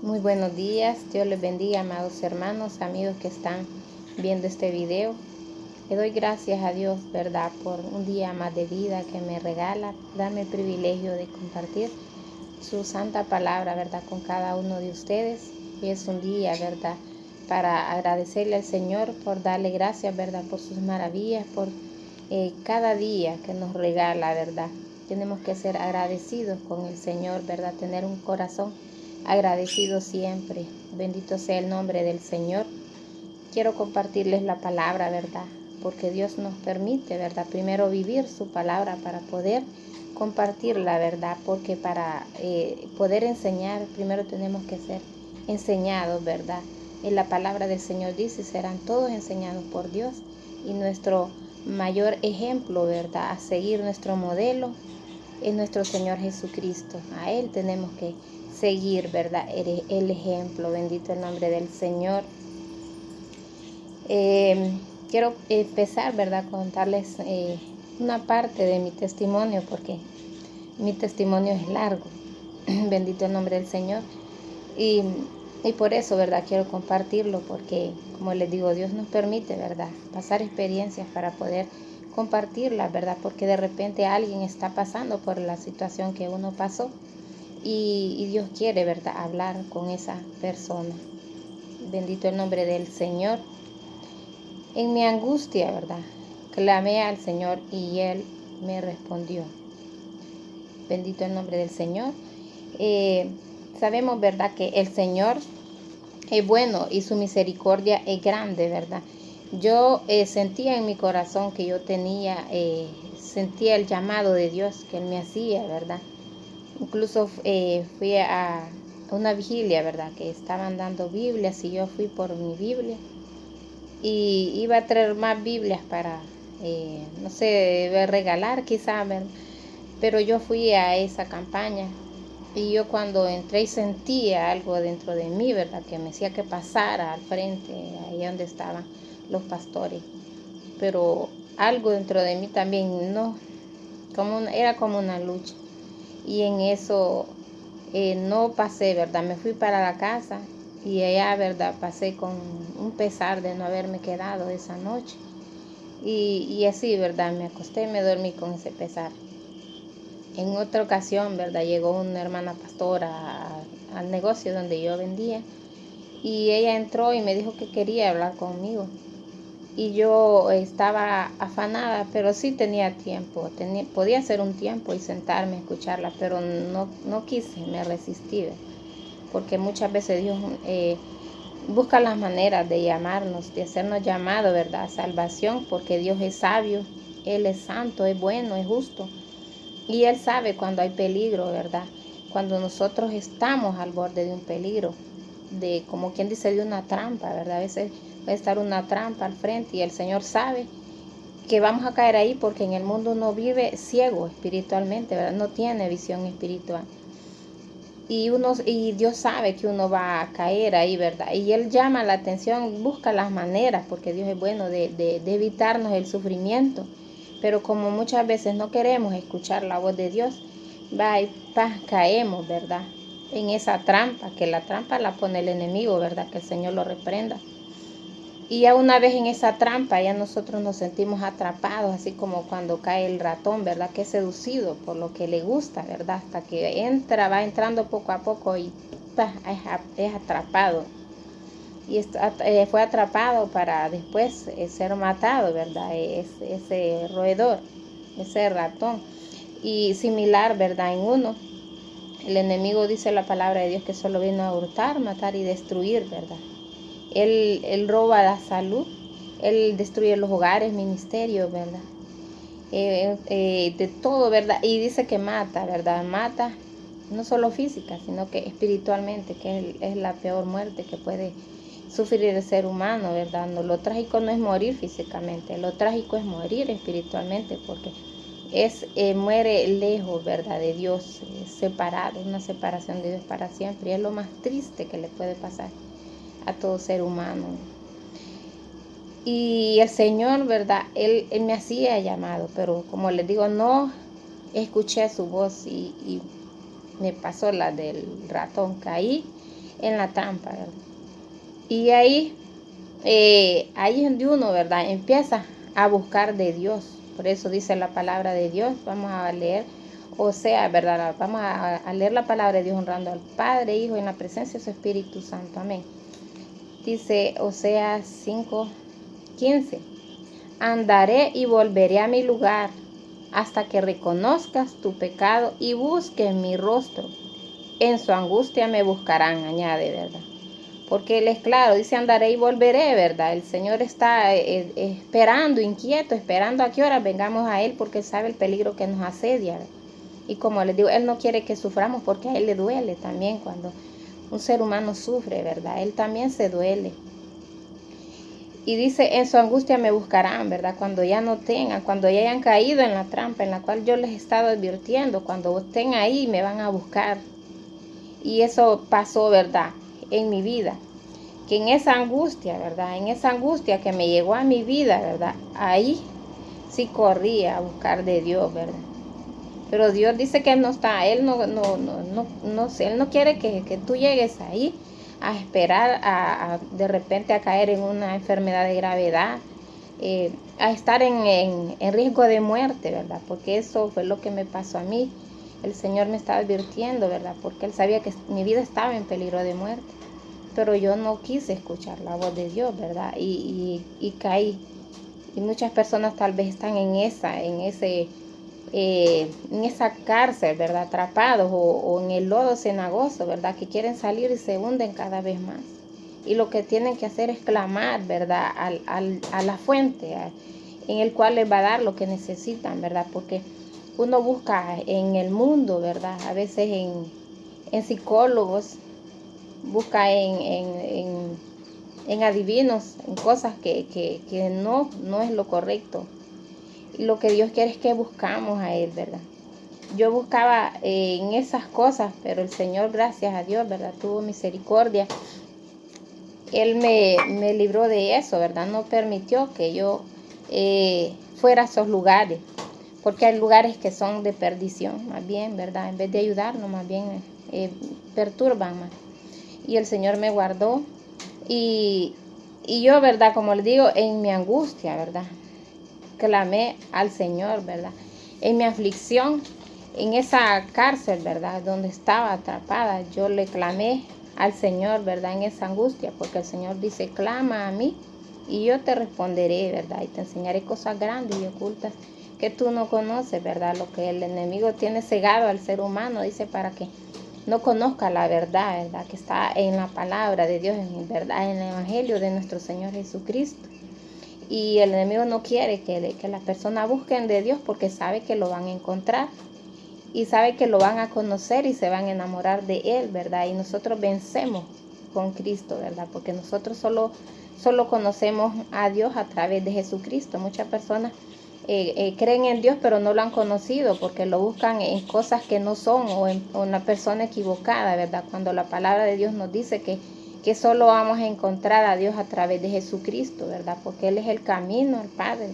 Muy buenos días, Dios les bendiga, amados hermanos, amigos que están viendo este video. Le doy gracias a Dios, ¿verdad?, por un día más de vida que me regala, darme el privilegio de compartir su santa palabra, ¿verdad?, con cada uno de ustedes. Y es un día, ¿verdad?, para agradecerle al Señor por darle gracias, ¿verdad?, por sus maravillas, por cada día que nos regala, ¿verdad? Tenemos que ser agradecidos con el Señor, ¿verdad?, tener un corazón agradecido siempre. Bendito sea el nombre del Señor. Quiero compartirles la palabra, ¿verdad?, porque Dios nos permite, ¿verdad?, primero vivir su palabra para poder compartirla, ¿verdad?, porque para poder enseñar, primero tenemos que ser enseñados, ¿verdad? En la palabra del Señor dice, serán todos enseñados por Dios, y nuestro mayor ejemplo, ¿verdad?, a seguir, nuestro modelo es nuestro Señor Jesucristo. A Él tenemos que seguir, ¿verdad?, el ejemplo. Bendito el nombre del Señor. Quiero empezar, ¿verdad?, a contarles una parte de mi testimonio, porque mi testimonio es largo. Bendito el nombre del Señor. Y por eso, ¿verdad?, quiero compartirlo, porque, como les digo, Dios nos permite, ¿verdad?, pasar experiencias para poder compartirlas, ¿verdad?, porque de repente alguien está pasando por la situación que uno pasó y Dios quiere, ¿verdad?, hablar con esa persona. Bendito el nombre del Señor. En mi angustia, ¿verdad?, clamé al Señor y Él me respondió. Bendito el nombre del Señor. Sabemos, ¿verdad?, que el Señor es bueno y su misericordia es grande, ¿verdad? Yo sentía en mi corazón que yo sentía el llamado de Dios que Él me hacía, ¿verdad? Incluso fui a una vigilia, ¿verdad?, que estaban dando Biblias y yo fui por mi Biblia y iba a traer más Biblias para, no sé, regalar quizá, ¿verdad? Pero yo fui a esa campaña y yo cuando entré y sentía algo dentro de mí, ¿verdad?, que me decía que pasara al frente, ahí donde estaban los pastores. Pero algo dentro de mí también, no, era como una lucha. Y en eso no pasé, ¿verdad? Me fui para la casa y allá, ¿verdad?, pasé con un pesar de no haberme quedado esa noche. Y así, ¿verdad?, me acosté y me dormí con ese pesar. En otra ocasión, ¿verdad?, llegó una hermana pastora al negocio donde yo vendía y ella entró y me dijo que quería hablar conmigo. Y yo estaba afanada, pero sí tenía tiempo, podía hacer un tiempo y sentarme a escucharla, pero no quise, me resistí, porque muchas veces Dios busca las maneras de llamarnos, de hacernos llamado, ¿verdad?, a salvación, porque Dios es sabio, Él es santo, es bueno, es justo. Y Él sabe cuando hay peligro, ¿verdad? Cuando nosotros estamos al borde de un peligro, de, como quien dice, de una trampa, ¿verdad? A veces va a estar una trampa al frente y el Señor sabe que vamos a caer ahí, porque en el mundo uno vive ciego espiritualmente, ¿verdad? No tiene visión espiritual. Y Dios sabe que uno va a caer ahí, ¿verdad? Y Él llama la atención, busca las maneras, porque Dios es bueno, de evitarnos el sufrimiento. Pero como muchas veces no queremos escuchar la voz de Dios, caemos, ¿verdad?, en esa trampa, que la trampa la pone el enemigo, ¿verdad?, que el Señor lo reprenda. Y ya una vez en esa trampa, ya nosotros nos sentimos atrapados, así como cuando cae el ratón, ¿verdad?, que es seducido por lo que le gusta, ¿verdad?, hasta que va entrando poco a poco y es atrapado. Y fue atrapado para después ser matado, ¿verdad?, ese roedor, ese ratón. Y similar, ¿verdad?, en uno, el enemigo, dice la palabra de Dios, que solo vino a hurtar, matar y destruir, ¿verdad? Él roba la salud, Él destruye los hogares, ministerios, ¿verdad? De todo, ¿verdad? Y dice que mata, ¿verdad? Mata no solo física, sino que espiritualmente, que es la peor muerte que puede sufrir el ser humano, ¿verdad? No, lo trágico no es morir físicamente, lo trágico es morir espiritualmente, porque muere lejos, ¿verdad?, de Dios, separado, una separación de Dios para siempre. Y es lo más triste que le puede pasar a todo ser humano. Y el Señor, ¿verdad?, Él me hacía llamado, pero como les digo, no escuché su voz y me pasó la del ratón. Caí en la trampa, ¿verdad? Y ahí es donde uno, ¿verdad? Empieza a buscar de Dios. Por eso dice la palabra de Dios. Vamos a leer, o sea, ¿verdad? Vamos a leer la palabra de Dios honrando al Padre, Hijo, en la presencia de su Espíritu Santo. Amén. Dice Oseas 5:15. Andaré y volveré a mi lugar hasta que reconozcas tu pecado y busques mi rostro. En su angustia me buscarán, añade, ¿verdad? Porque Él es claro, dice andaré y volveré, ¿verdad? El Señor está esperando, inquieto, esperando a qué hora vengamos a Él, porque Él sabe el peligro que nos asedia, ¿verdad? Y como les digo, Él no quiere que suframos, porque a Él le duele también cuando un ser humano sufre, ¿verdad? Él también se duele. Y dice, en su angustia me buscarán, ¿verdad? Cuando ya no tengan, cuando ya hayan caído en la trampa en la cual yo les he estado advirtiendo, cuando estén ahí me van a buscar. Y eso pasó, ¿verdad? En mi vida. Que en esa angustia, ¿verdad? En esa angustia que me llegó a mi vida, ¿verdad? Ahí sí corría a buscar de Dios, ¿verdad? Pero Dios dice que Él no está, Él no sé, Él no quiere que tú llegues ahí a esperar de repente a caer en una enfermedad de gravedad, a estar en riesgo de muerte, ¿verdad? Porque eso fue lo que me pasó a mí. El Señor me estaba advirtiendo, ¿verdad? Porque Él sabía que mi vida estaba en peligro de muerte. Pero yo no quise escuchar la voz de Dios, ¿verdad? Y caí. Y muchas personas tal vez están en esa cárcel, ¿verdad? Atrapados o en el lodo cenagoso, ¿verdad? Que quieren salir y se hunden cada vez más. Y lo que tienen que hacer es clamar, ¿verdad? A la fuente en el cual les va a dar lo que necesitan, ¿verdad? Porque uno busca en el mundo, ¿verdad? A veces en psicólogos, busca en adivinos, en cosas que no es lo correcto. Y lo que Dios quiere es que buscamos a Él, ¿verdad? Yo buscaba en esas cosas, pero el Señor, gracias a Dios, ¿verdad? Tuvo misericordia. Él me libró de eso, ¿verdad? No permitió que yo fuera a esos lugares, porque hay lugares que son de perdición, más bien, ¿verdad? En vez de ayudarnos, más bien perturban más. Y el Señor me guardó y yo, ¿verdad? Como les digo, en mi angustia, ¿verdad? Clamé al Señor, ¿verdad? En mi aflicción, en esa cárcel, ¿verdad? Donde estaba atrapada, yo le clamé al Señor, ¿verdad? En esa angustia, porque el Señor dice, clama a mí y yo te responderé, ¿verdad? Y te enseñaré cosas grandes y ocultas que tú no conoces, ¿verdad? Lo que el enemigo tiene cegado al ser humano, dice, para que no conozca la verdad, ¿verdad? Que está en la palabra de Dios, en verdad, en el Evangelio de nuestro Señor Jesucristo. Y el enemigo no quiere que las personas busquen de Dios porque sabe que lo van a encontrar y sabe que lo van a conocer y se van a enamorar de Él, ¿verdad? Y nosotros vencemos con Cristo, ¿verdad? Porque nosotros solo conocemos a Dios a través de Jesucristo. Muchas personas creen en Dios pero no lo han conocido porque lo buscan en cosas que no son o en una persona equivocada, ¿verdad? Cuando la palabra de Dios nos dice que solo vamos a encontrar a Dios a través de Jesucristo, ¿verdad? Porque Él es el camino al Padre.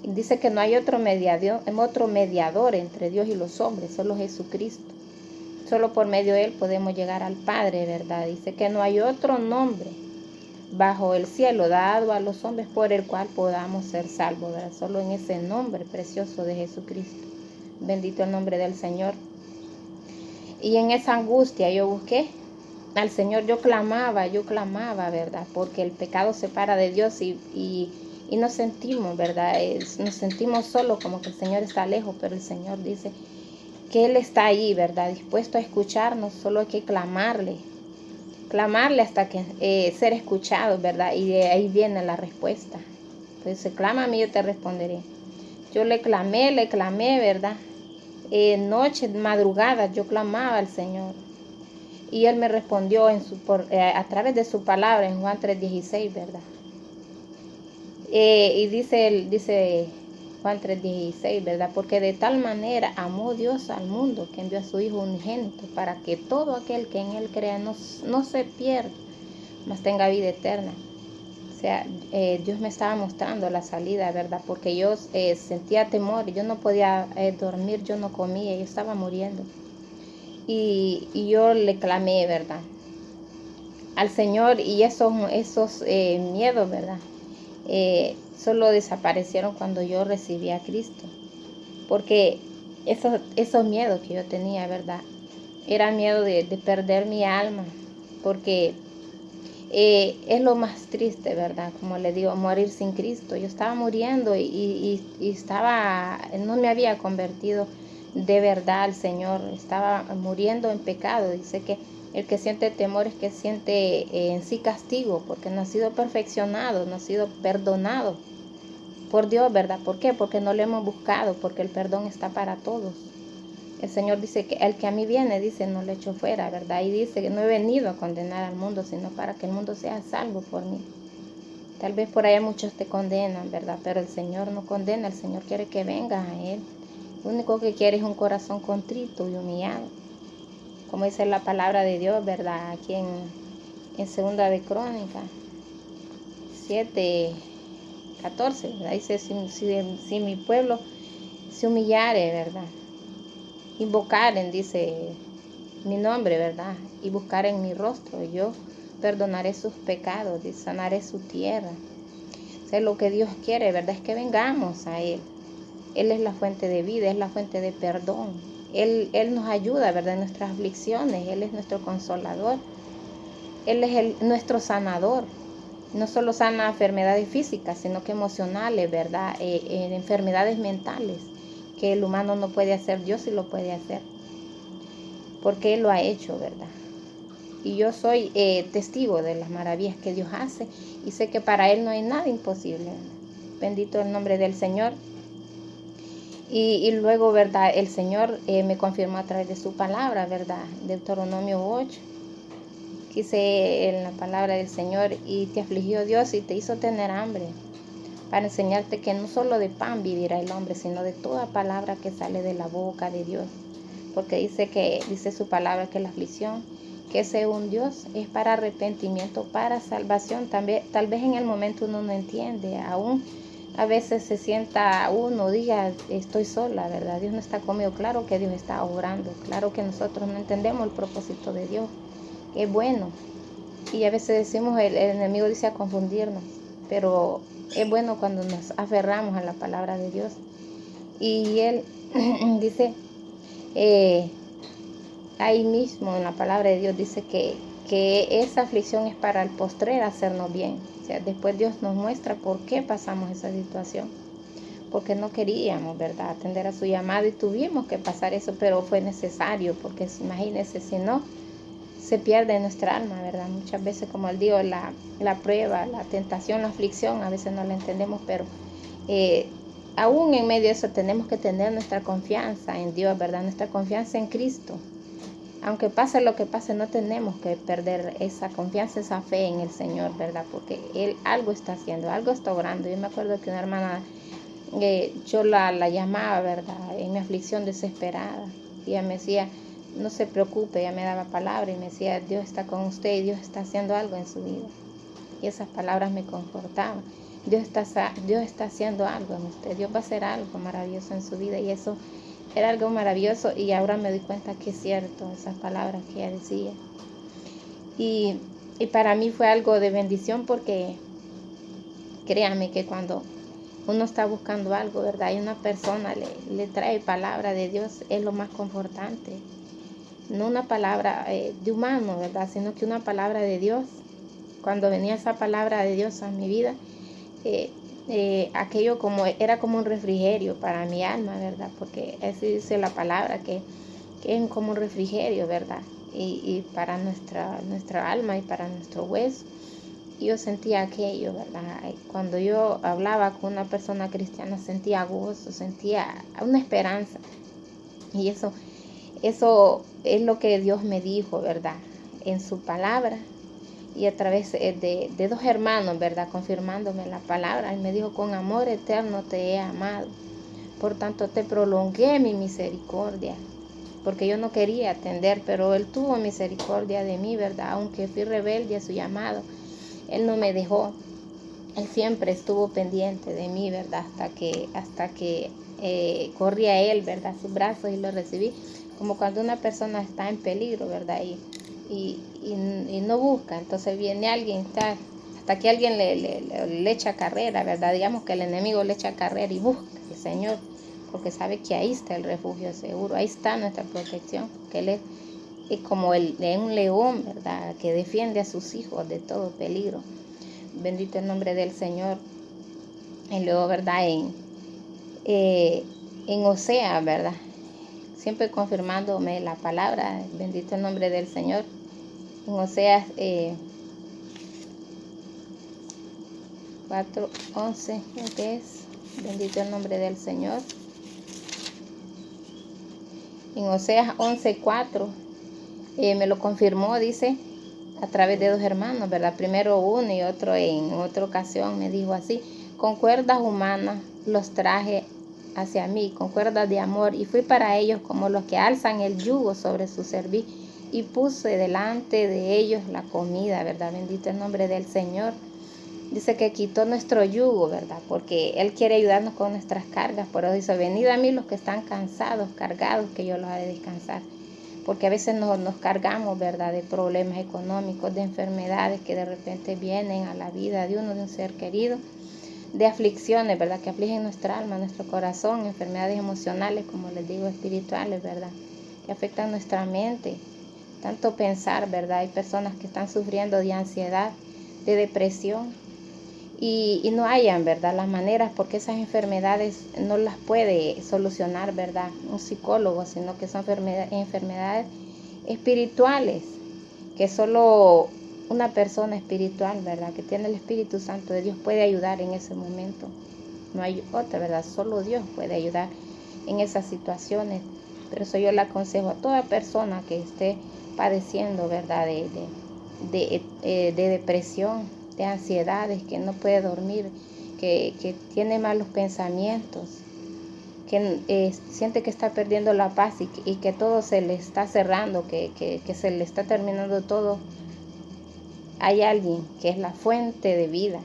Dice que no hay otro mediador entre Dios y los hombres, solo Jesucristo. Solo por medio de Él podemos llegar al Padre, ¿verdad? Dice que no hay otro nombre bajo el cielo dado a los hombres por el cual podamos ser salvos, ¿verdad? Solo en ese nombre precioso de Jesucristo. Bendito el nombre del Señor. Y en esa angustia yo busqué al Señor, yo clamaba, ¿verdad? Porque el pecado separa de Dios y nos sentimos, ¿verdad? Nos sentimos solos, como que el Señor está lejos, pero el Señor dice que Él está ahí, ¿verdad? Dispuesto a escucharnos, solo hay que clamarle hasta que ser escuchado, ¿verdad? Y de ahí viene la respuesta. Entonces, clama a mí, yo te responderé. Yo le clamé, ¿verdad? Noche, madrugada, yo clamaba al Señor. Y Él me respondió a través de su palabra en Juan 3:16, ¿verdad? Y dice Juan 3:16, ¿verdad? Porque de tal manera amó Dios al mundo que envió a su Hijo unigénito para que todo aquel que en Él crea no se pierda, mas tenga vida eterna. O sea, Dios me estaba mostrando la salida, ¿verdad? Porque yo sentía temor, yo no podía dormir, yo no comía, yo estaba muriendo. Y yo le clamé, ¿verdad? al Señor, y esos miedos, ¿verdad? Solo desaparecieron cuando yo recibí a Cristo. Porque esos miedos que yo tenía, ¿verdad? Era miedo de perder mi alma. Porque es lo más triste, ¿verdad? Como le digo, morir sin Cristo. Yo estaba muriendo y no me había convertido de verdad al Señor. Estaba muriendo en pecado. Dice que el que siente temor es que siente en sí castigo, porque no ha sido perfeccionado, no ha sido perdonado por Dios, ¿verdad? ¿Por qué? Porque no lo hemos buscado, porque el perdón está para todos. El Señor dice que el que a mí viene, dice, no le echo fuera, ¿verdad? Y dice que no he venido a condenar al mundo, sino para que el mundo sea salvo por mí. Tal vez por allá muchos te condenan, ¿verdad? Pero el Señor no condena, el Señor quiere que vengas a Él. Lo único que quiere es un corazón contrito y humillado. Como dice la palabra de Dios, ¿verdad? Aquí en Segunda de Crónicas 7:14, ¿verdad? Dice, si mi pueblo se humillare, ¿verdad? Invocaren, dice, mi nombre, ¿verdad? Y buscar en mi rostro, yo perdonaré sus pecados y sanaré su tierra. O sea, lo que Dios quiere, ¿verdad? Es que vengamos a Él. Él es la fuente de vida, es la fuente de perdón. Él nos ayuda, ¿verdad? En nuestras aflicciones. Él es nuestro consolador. Él es nuestro sanador. No solo sana enfermedades físicas, sino que emocionales, ¿verdad? Enfermedades mentales, que el humano no puede hacer, Dios sí lo puede hacer. Porque Él lo ha hecho, ¿verdad? Y yo soy testigo de las maravillas que Dios hace y sé que para Él no hay nada imposible. Bendito el nombre del Señor. Y luego, ¿verdad? El Señor me confirmó a través de su palabra, ¿verdad? Deuteronomio 8. Dice en la palabra del Señor, y te afligió Dios y te hizo tener hambre, para enseñarte que no solo de pan vivirá el hombre, sino de toda palabra que sale de la boca de Dios. Porque dice su palabra que la aflicción que según Dios es para arrepentimiento, para salvación. También, tal vez en el momento uno no entiende, aún a veces se sienta uno, diga, estoy sola, ¿verdad? Dios no está conmigo. Claro que Dios está obrando, claro que nosotros no entendemos el propósito de Dios, que es bueno. Y a veces decimos, el enemigo dice a confundirnos, pero es bueno cuando nos aferramos a la palabra de Dios. Y Él dice, ahí mismo en la palabra de Dios dice que esa aflicción es para el postrer hacernos bien. O sea, después Dios nos muestra por qué pasamos esa situación. Porque no queríamos, ¿verdad?, atender a su llamado y tuvimos que pasar eso, pero fue necesario, porque imagínense, si no, se pierde nuestra alma, ¿verdad? Muchas veces, como él dijo, la prueba, la tentación, la aflicción, a veces no la entendemos, pero aún en medio de eso tenemos que tener nuestra confianza en Dios, ¿verdad? Nuestra confianza en Cristo. Aunque pase lo que pase, no tenemos que perder esa confianza, esa fe en el Señor, ¿verdad? Porque Él algo está haciendo, algo está obrando. Yo me acuerdo que una hermana, yo la llamaba, ¿verdad?, en mi aflicción desesperada. Y ella me decía, no se preocupe, ella me daba palabra y me decía, Dios está con usted y Dios está haciendo algo en su vida. Y esas palabras me confortaban. Dios está haciendo algo en usted, Dios va a hacer algo maravilloso en su vida. Y eso era algo maravilloso y ahora me doy cuenta que es cierto, esas palabras que ella decía. Y para mí fue algo de bendición, porque créame que cuando uno está buscando algo, ¿verdad?, y una persona le trae palabra de Dios, es lo más confortante. No una palabra de humano, ¿verdad?, sino que una palabra de Dios. Cuando venía esa palabra de Dios a mi vida, aquello era como un refrigerio para mi alma, ¿verdad? Porque así dice la palabra, que es como un refrigerio, ¿verdad? Y para nuestra alma y para nuestro hueso. Yo sentía aquello, ¿verdad? Cuando yo hablaba con una persona cristiana, sentía gozo, sentía una esperanza. Y eso es lo que Dios me dijo, ¿verdad?, en su palabra. Y a través de dos hermanos, ¿verdad?, confirmándome la palabra. Él me dijo, con amor eterno te he amado, por tanto te prolongué mi misericordia. Porque yo no quería atender, pero Él tuvo misericordia de mí, ¿verdad? Aunque fui rebelde a su llamado, Él no me dejó. Él siempre estuvo pendiente de mí, ¿verdad? Hasta que corrí a Él, ¿verdad?, sus brazos, y lo recibí. Como cuando una persona está en peligro, ¿verdad? Y y no busca. Entonces viene alguien, hasta que alguien le echa carrera, ¿verdad? Digamos que el enemigo le echa carrera y busca al Señor, porque sabe que ahí está el refugio seguro, ahí está nuestra protección, que Él es como un león, ¿verdad? Que defiende a sus hijos de todo peligro. Bendito el nombre del Señor. Y luego, ¿verdad? En Oseas, ¿verdad? Siempre confirmándome la palabra, bendito el nombre del Señor. En Oseas 4:11, que es, bendito el nombre del Señor. En Oseas 11:4 me lo confirmó, dice, a través de 2 hermanos, ¿verdad? Primero uno y otro en otra ocasión me dijo así: con cuerdas humanas los traje hacia mí, con cuerdas de amor, y fui para ellos como los que alzan el yugo sobre su cerviz, y puse delante de ellos la comida, ¿verdad? Bendito el nombre del Señor. Dice que quitó nuestro yugo, ¿verdad? Porque Él quiere ayudarnos con nuestras cargas. Por eso dice: venid a mí los que están cansados, cargados, que yo los haré descansar. Porque a veces nos cargamos, ¿verdad? De problemas económicos, de enfermedades que de repente vienen a la vida de uno, de un ser querido, de aflicciones, ¿verdad? Que afligen nuestra alma, nuestro corazón, enfermedades emocionales, como les digo, espirituales, ¿verdad? Que afectan nuestra mente. Tanto pensar, ¿verdad? Hay personas que están sufriendo de ansiedad, de depresión, y no hayan, ¿verdad?, las maneras, porque esas enfermedades no las puede solucionar, ¿verdad?, un psicólogo, sino que son enfermedades espirituales, que solo una persona espiritual, ¿verdad?, que tiene el Espíritu Santo de Dios puede ayudar en ese momento. No hay otra, ¿verdad? Solo Dios puede ayudar en esas situaciones. Pero eso yo le aconsejo a toda persona que esté padeciendo, ¿verdad?, de depresión, de ansiedades, que no puede dormir, que tiene malos pensamientos, que siente que está perdiendo la paz y que todo se le está cerrando, que se le está terminando todo. Hay alguien que es la fuente de vida,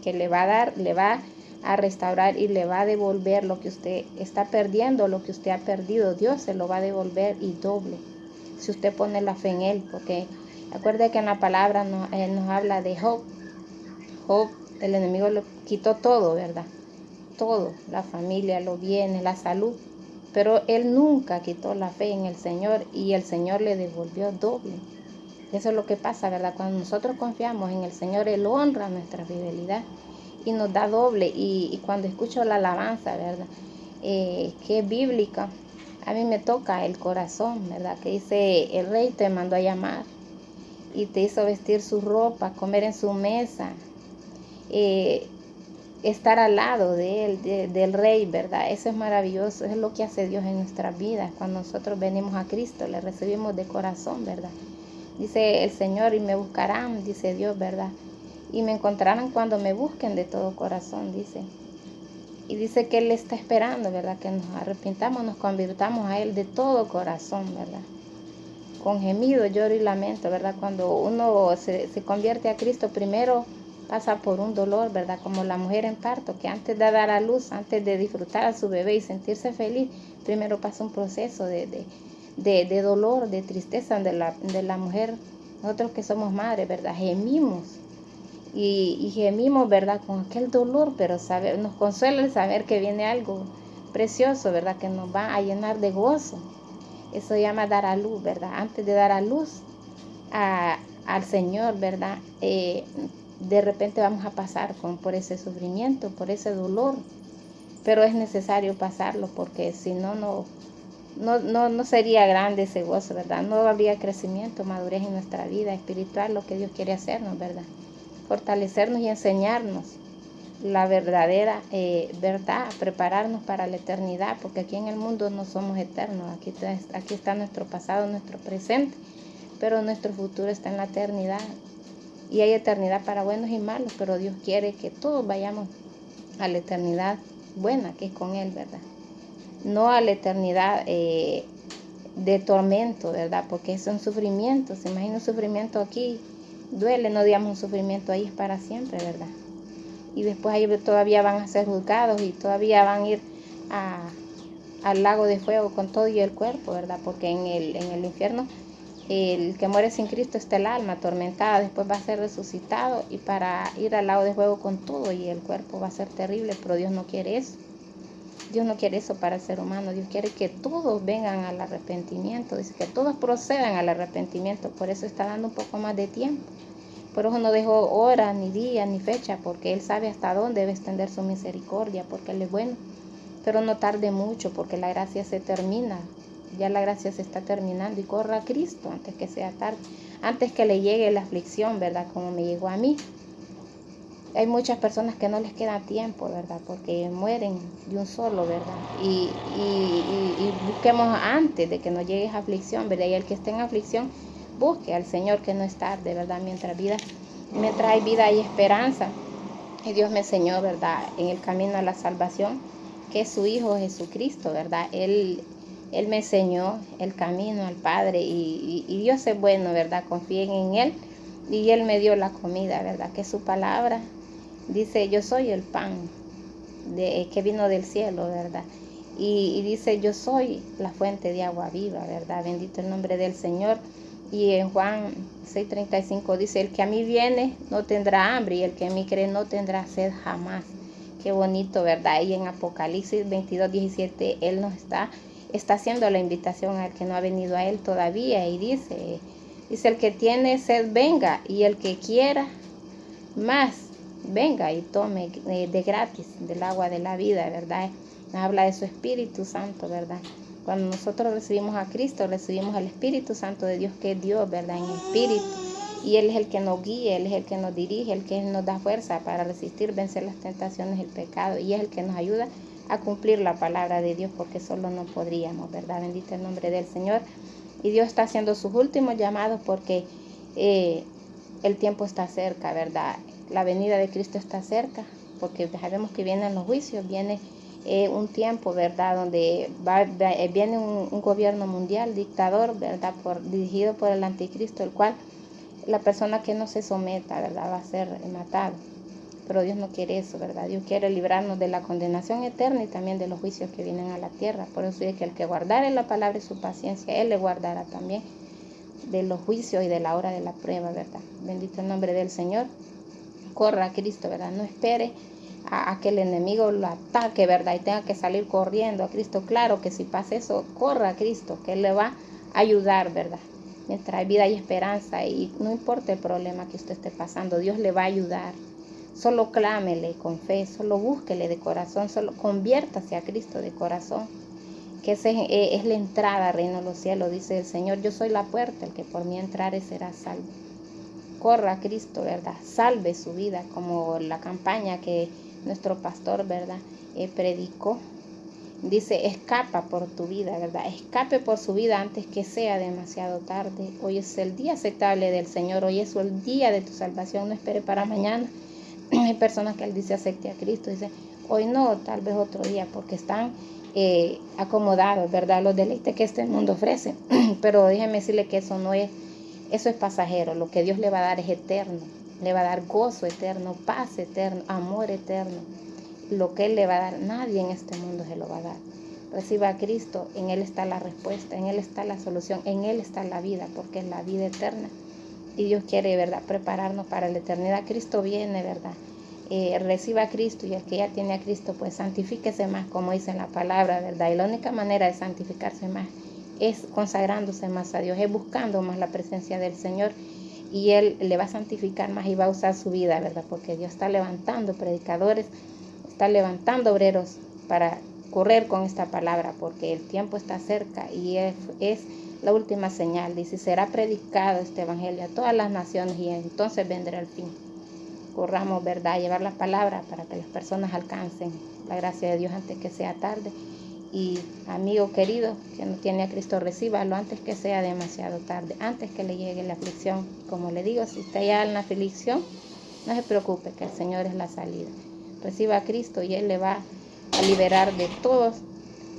que le va a restaurar y le va a devolver lo que usted está perdiendo, lo que usted ha perdido. Dios se lo va a devolver y doble, si usted pone la fe en Él. Porque acuerde que en la palabra nos habla de Job. Job, el enemigo le quitó todo, ¿verdad? Todo, la familia, los bienes, la salud. Pero él nunca quitó la fe en el Señor y el Señor le devolvió doble. Eso es lo que pasa, ¿verdad? Cuando nosotros confiamos en el Señor, Él honra nuestra fidelidad y nos da doble. Y cuando escucho la alabanza, ¿verdad?, que es bíblica, a mí me toca el corazón, ¿verdad? Que dice: el rey te mandó a llamar y te hizo vestir su ropa, comer en su mesa, estar al lado de él, del rey, ¿verdad? Eso es maravilloso, eso es lo que hace Dios en nuestras vidas. Cuando nosotros venimos a Cristo, le recibimos de corazón, ¿verdad? Dice el Señor: y me buscarán, dice Dios, ¿verdad? Y me encontrarán cuando me busquen de todo corazón, dice. Y dice que Él está esperando, ¿verdad?, que nos arrepintamos, nos convirtamos a Él de todo corazón, ¿verdad? Con gemido, lloro y lamento, ¿verdad? Cuando uno se convierte a Cristo, primero pasa por un dolor, ¿verdad? Como la mujer en parto, que antes de dar a luz, antes de disfrutar a su bebé y sentirse feliz, primero pasa un proceso de dolor, de tristeza de la mujer. Nosotros que somos madres, ¿verdad?, gemimos y gemimos, ¿verdad?, con aquel dolor, pero nos consuela el saber que viene algo precioso, ¿verdad?, que nos va a llenar de gozo. Eso se llama dar a luz, ¿verdad? Antes de dar a luz al Señor, ¿verdad?, de repente vamos a pasar por ese sufrimiento, por ese dolor, pero es necesario pasarlo, porque si no sería grande ese gozo, ¿verdad? No habría crecimiento, madurez en nuestra vida espiritual, lo que Dios quiere hacernos, ¿verdad? Fortalecernos y enseñarnos la verdadera verdad, prepararnos para la eternidad, porque aquí en el mundo no somos eternos. Aquí está nuestro pasado, nuestro presente, pero nuestro futuro está en la eternidad. Y hay eternidad para buenos y malos, pero Dios quiere que todos vayamos a la eternidad buena, que es con Él, ¿verdad? No a la eternidad de tormento, ¿verdad? Porque es un sufrimiento. Se imagina un sufrimiento aquí, duele, no digamos un sufrimiento ahí es para siempre, ¿verdad? Y después ahí todavía van a ser juzgados y todavía van a ir al lago de fuego con todo y el cuerpo, ¿verdad? Porque en el infierno El que muere sin Cristo está el alma atormentada, después va a ser resucitado y para ir al lado de juego con todo y el cuerpo va a ser terrible, pero Dios no quiere eso. Dios no quiere eso para el ser humano. Dios quiere que todos vengan al arrepentimiento. Dice que todos procedan al arrepentimiento. Por eso está dando un poco más de tiempo. Por eso no dejó hora, ni día, ni fecha, porque Él sabe hasta dónde debe extender su misericordia, porque Él es bueno. Pero no tarde mucho, porque la gracia se termina. Ya la gracia se está terminando y corra a Cristo antes que sea tarde. Antes que le llegue la aflicción, ¿verdad? Como me llegó a mí. Hay muchas personas que no les queda tiempo, ¿verdad? Porque mueren de un solo, ¿verdad? Y busquemos antes de que nos llegue esa aflicción, ¿verdad? Y el que esté en aflicción, busque al Señor, que no es tarde, ¿verdad? Mientras hay vida hay esperanza. Y Dios me enseñó, ¿verdad? En el camino a la salvación, que es su Hijo Jesucristo, ¿verdad? Él me enseñó el camino al Padre y Dios es bueno, ¿verdad? Confíen en Él. Y Él me dio la comida, ¿verdad? Que su palabra dice, yo soy el pan que vino del cielo, ¿verdad? Y dice, yo soy la fuente de agua viva, ¿verdad? Bendito el nombre del Señor. Y en Juan 6:35 dice, el que a mí viene no tendrá hambre y el que a mí cree no tendrá sed jamás. Qué bonito, ¿verdad? Y en Apocalipsis 22:17 Él nos está haciendo la invitación al que no ha venido a Él todavía y dice, el que tiene sed venga y el que quiera más venga y tome de gratis del agua de la vida, ¿verdad? Nos habla de su Espíritu Santo, ¿verdad? Cuando nosotros recibimos a Cristo, recibimos al Espíritu Santo de Dios, que es Dios, ¿verdad? En espíritu. Y Él es el que nos guía, Él es el que nos dirige, el que nos da fuerza para resistir, vencer las tentaciones, el pecado. Y es el que nos ayuda a cumplir la palabra de Dios, porque solo no podríamos, ¿verdad? Bendito el nombre del Señor. Y Dios está haciendo sus últimos llamados porque el tiempo está cerca, ¿verdad? La venida de Cristo está cerca, porque sabemos que vienen los juicios, viene un tiempo, ¿verdad? Donde viene un gobierno mundial, dictador, ¿verdad? Dirigido por el anticristo, el cual la persona que no se someta, ¿verdad? Va a ser matado. Pero Dios no quiere eso, ¿verdad? Dios quiere librarnos de la condenación eterna y también de los juicios que vienen a la tierra. Por eso es que el que guardare la palabra y su paciencia, Él le guardará también de los juicios y de la hora de la prueba, ¿verdad? Bendito el nombre del Señor. Corra a Cristo, ¿verdad? No espere a que el enemigo lo ataque, ¿verdad? Y tenga que salir corriendo a Cristo. Claro que si pasa eso, corra a Cristo, que Él le va a ayudar, ¿verdad? Mientras hay vida y esperanza y no importa el problema que usted esté pasando, Dios le va a ayudar. Solo clámele con fe, solo búsquele de corazón, solo conviértase a Cristo de corazón, que esa es la entrada al reino de los cielos. Dice el Señor, yo soy la puerta, el que por mí entrare será salvo. Corra a Cristo, ¿verdad? Salve su vida, como la campaña que nuestro pastor, ¿verdad? Predicó. Dice, escapa por tu vida, ¿verdad? Escape por su vida antes que sea demasiado tarde. Hoy es el día aceptable del Señor, hoy es el día de tu salvación, no espere para mañana. Hay personas que Él dice, acepte a Cristo, dice, hoy no, tal vez otro día, porque están acomodados, ¿verdad? Los deleites que este mundo ofrece. Pero déjeme decirle que eso no es, eso es pasajero. Lo que Dios le va a dar es eterno. Le va a dar gozo eterno, paz eterno, amor eterno. Lo que Él le va a dar, nadie en este mundo se lo va a dar. Reciba a Cristo, en Él está la respuesta, en Él está la solución, en Él está la vida, porque es la vida eterna. Y Dios quiere, ¿verdad?, prepararnos para la eternidad. Cristo viene, ¿verdad? Reciba a Cristo, y el que ya tiene a Cristo, pues santifíquese más, como dice en la palabra, ¿verdad? Y la única manera de santificarse más es consagrándose más a Dios, es buscando más la presencia del Señor, y Él le va a santificar más y va a usar su vida, ¿verdad? Porque Dios está levantando predicadores, está levantando obreros para correr con esta palabra, porque el tiempo está cerca y es la última señal. Dice, será predicado este evangelio a todas las naciones y entonces vendrá el fin. Corramos, ¿verdad?, llevar la palabra para que las personas alcancen la gracia de Dios antes que sea tarde. Y amigo querido que no tiene a Cristo, recíbalo antes que sea demasiado tarde, antes que le llegue la aflicción. Como le digo, si está ya en la aflicción, no se preocupe, que el Señor es la salida. Reciba a Cristo y Él le va a liberar de todos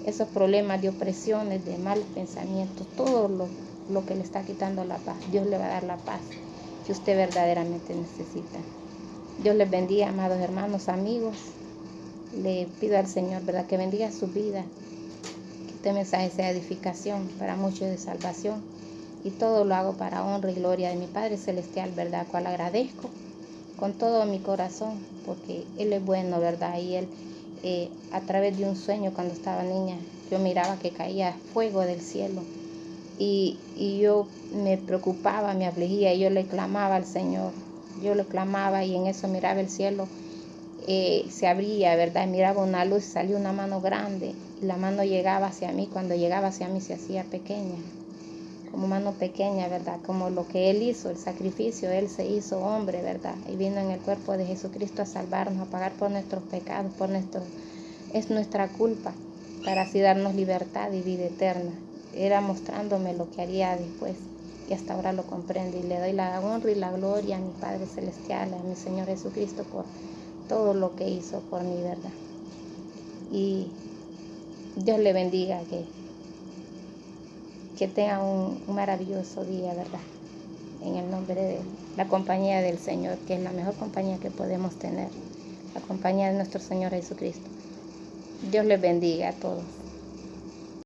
esos problemas de opresiones, de malos pensamientos, todo lo que le está quitando la paz. Dios le va a dar la paz que usted verdaderamente necesita. Dios les bendiga, amados hermanos, amigos. Le pido al Señor, ¿verdad?, que bendiga su vida, que este mensaje sea edificación para muchos, de salvación. y todo lo hago para honra y gloria de mi Padre Celestial, ¿verdad? Cual agradezco con todo mi corazón, porque Él es bueno, ¿verdad? Y Él, a través de un sueño cuando estaba niña, yo miraba que caía fuego del cielo y yo me preocupaba, me afligía, y yo le clamaba al Señor, yo le clamaba y en eso miraba el cielo, se abría, ¿verdad? Miraba una luz, salió una mano grande y la mano llegaba hacia mí, cuando llegaba hacia mí se hacía pequeña, como mano pequeña, ¿verdad? Como lo que Él hizo, el sacrificio, Él se hizo hombre, ¿verdad? Y vino en el cuerpo de Jesucristo a salvarnos, a pagar por nuestros pecados, es nuestra culpa, para así darnos libertad y vida eterna. Era mostrándome lo que haría después, y hasta ahora lo comprendo, y le doy la honra y la gloria a mi Padre Celestial, a mi Señor Jesucristo, por todo lo que hizo por mí, ¿verdad? Y Dios le bendiga, que tenga un maravilloso día, ¿verdad? En el nombre de la compañía del Señor, que es la mejor compañía que podemos tener, la compañía de nuestro Señor Jesucristo. Dios les bendiga a todos.